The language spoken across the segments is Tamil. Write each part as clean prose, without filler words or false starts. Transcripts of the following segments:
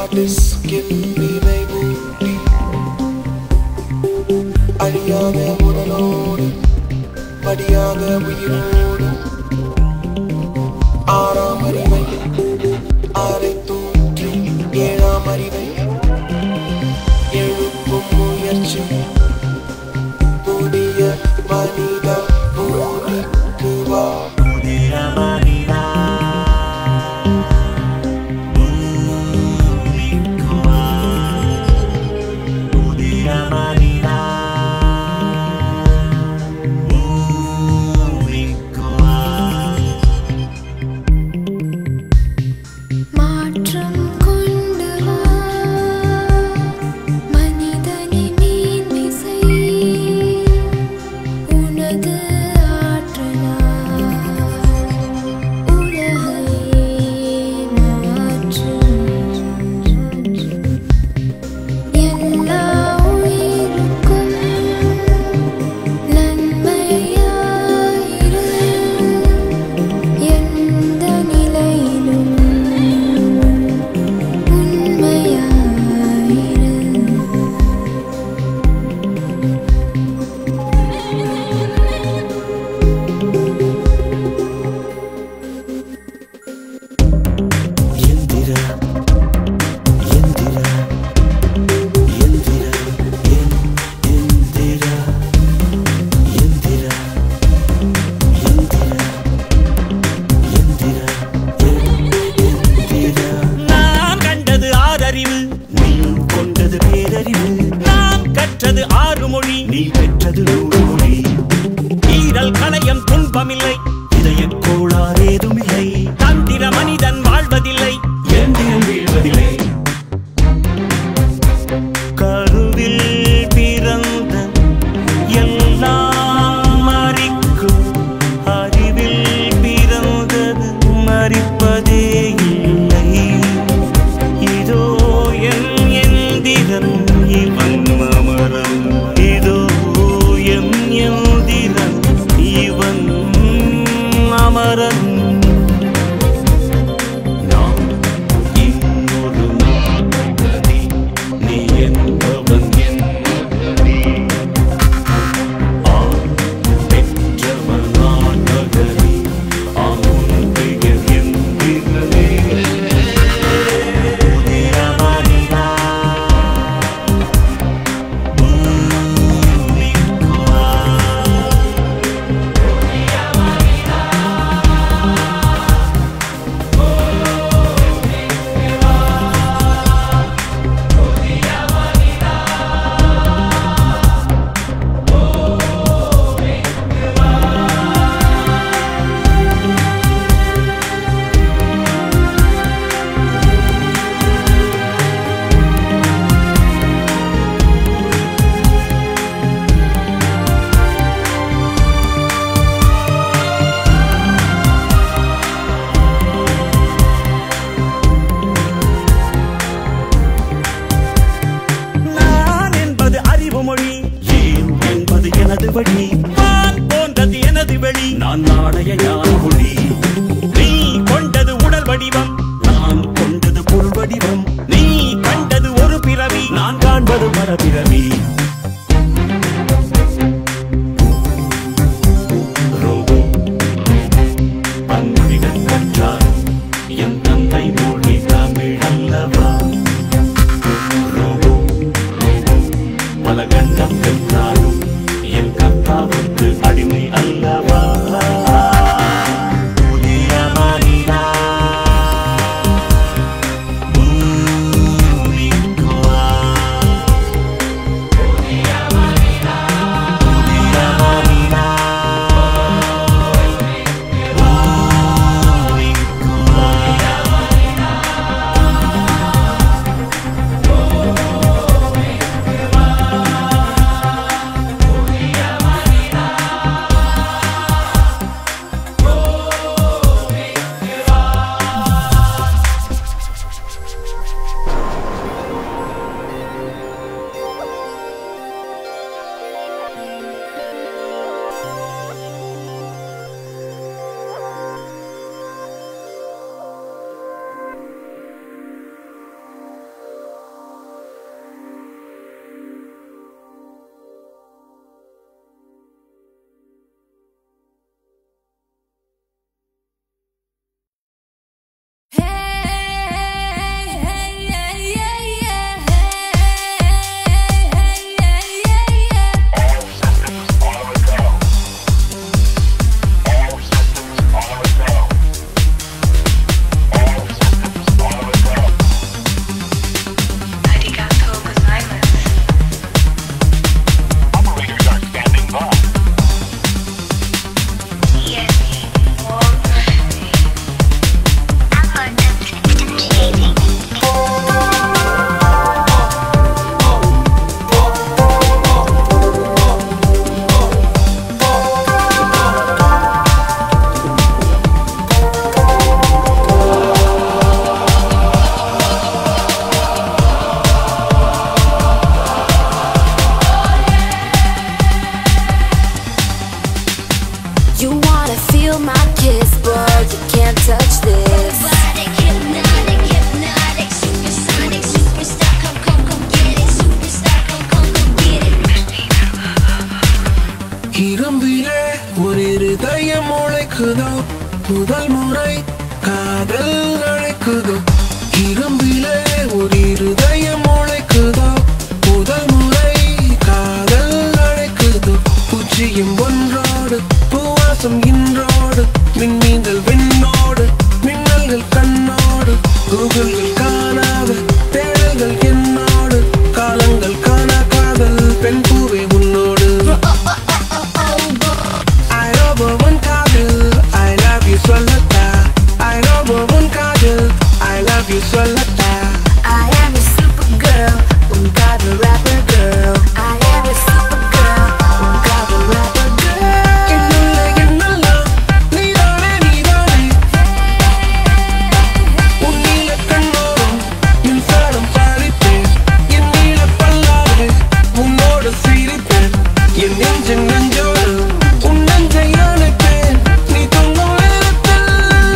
மாட்டிஸ்கின்றினை மூட்டி அழியாத உடலோடு படியாத உயிரோடு ஆறாம் அறிவை ஆரை தூற்றி ஏழாம் அறிவை எழுப்பும் முயற்சி புதிய மனித பூமிக்கு வா முதல் முறை காதல் அழைக்குதோ இரும்பிலே ஒரு இருதயம் உழைக்குதோ முதல் முறை காதல் அழைக்குதோ பூச்சியும் ஒன்றோடு பூவாசம் இன்றோடு மின்மீந்தல் விண்ணோடு மின்னல்கள் கண்ணோடு கூகுள்கள் காணாத தேடல்கள் என்னோடு காலங்கள் காணா காதல் பெண் பூவே உன்னோடு I love one காதல் I love you சொல்லட்டா I love one காதல் I love you சொல்லட்டா I am a super girl, காதல் rapper girl. I am a super girl, காதல் rapper girl. என்னெல்லாம் நீதானே நீதானே உன் நீல கண்ணோரம் மின்சாரம் பாரிப்பேன் என் நீல பல்லாவே உன்னோடு சிரிப்பேன் என் நெஞ்சின் நெஞ்சோடு உன் நெஞ்சை அணைப்பேன் நீ தூங்கும் நேரத்தில்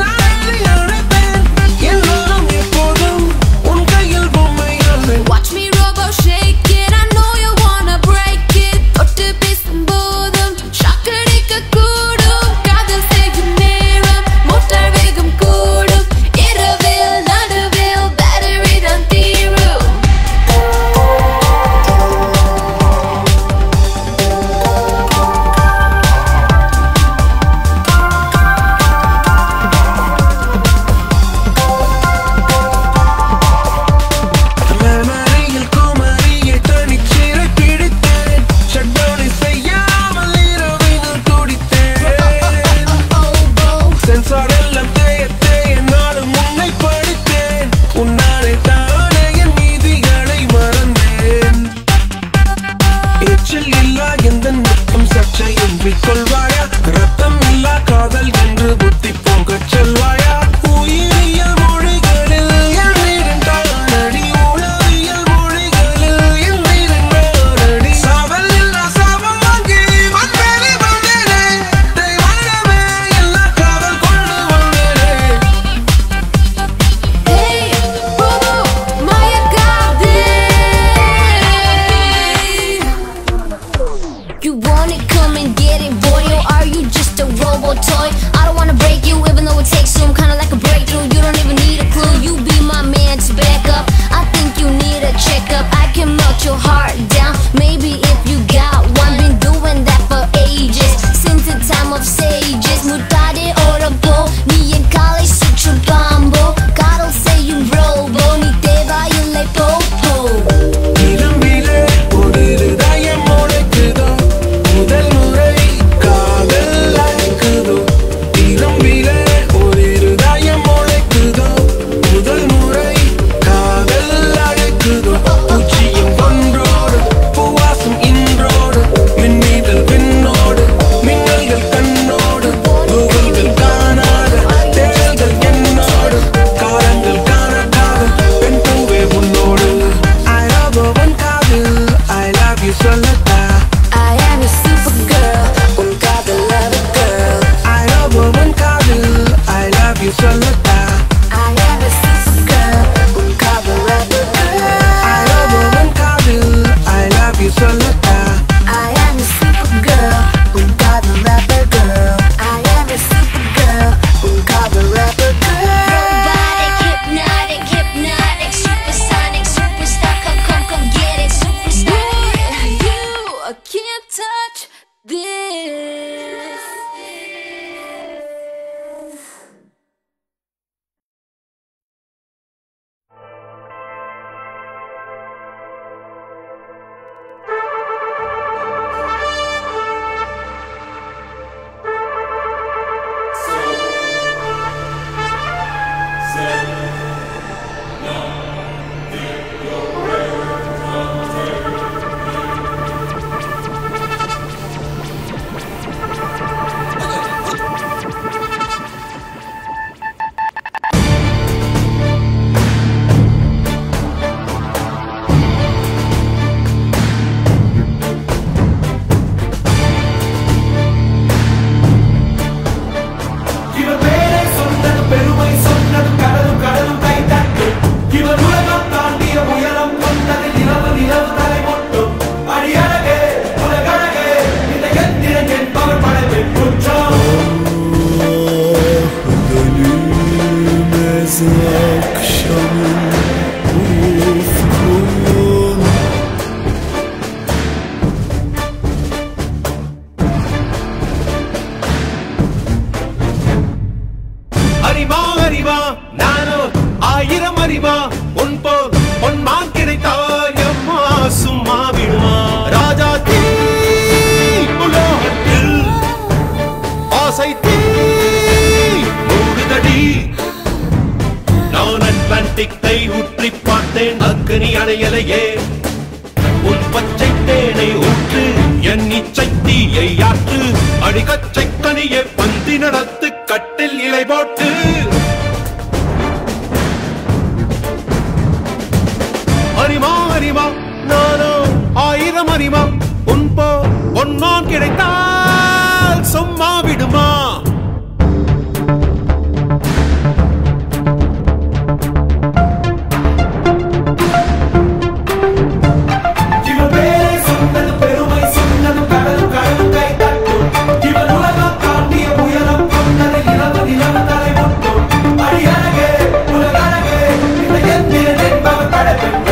அழைத்து அழைப்பேன் எல்லோரும் எப்போதும் உன் கையில் பொம்மையாவேன் Watch me robo shake it, I know you wanna break it. தொட்டு பேசும்போதும் shock அடிக்க கூடும். காதல் செய்யும் நேரம் மோட்டார் வேகம் கூடும். இரவில் நடுவில் battery தான் தீரும். மெமரியில் குமரியை தனிச்சிறை பிடித்தேன் ஷட்டவுனை செய்யாமல் இரவினில் துடித்தேன் சென்சார் எல்லாம் தேய தேய நாளும் உன்னை படித்தேன் உன்னாலே தானே என் நீதிகளை மறந்தேன் எச்சில் இல்லா எந்த நுட்பம் சர்ச்சையும் கொள்வாயா ரத்தம் இல்லா காதல் என்று புத்தி போகச் சொல்வாயா உயிரியல் மொழிகளில் என் தானடி உளவியல் மொழிகளில் என் தானடி சாவல் இல்லா சாபம் வாங்கி வந்தேனே வந்தேனே தெய்வமே எல்லா காதல் கொண்டு வந்தேனே Hey, Bobo, மயக்காதே. You want it, come and get it, boy. மாட்டேன் அக்னி அணையலையே உன் பச்சை தேனை ஊற்று என் இச்சை தீயை ஆற்று அடிகச்சை கனியை பந்தி நடத்து கட்டில் இலை போட்டு அறிமா அறிமா நானோ 1000 அறிமா உன் போ பொன்மான் கிடைத்தால் சும்மா விடுமா Bye.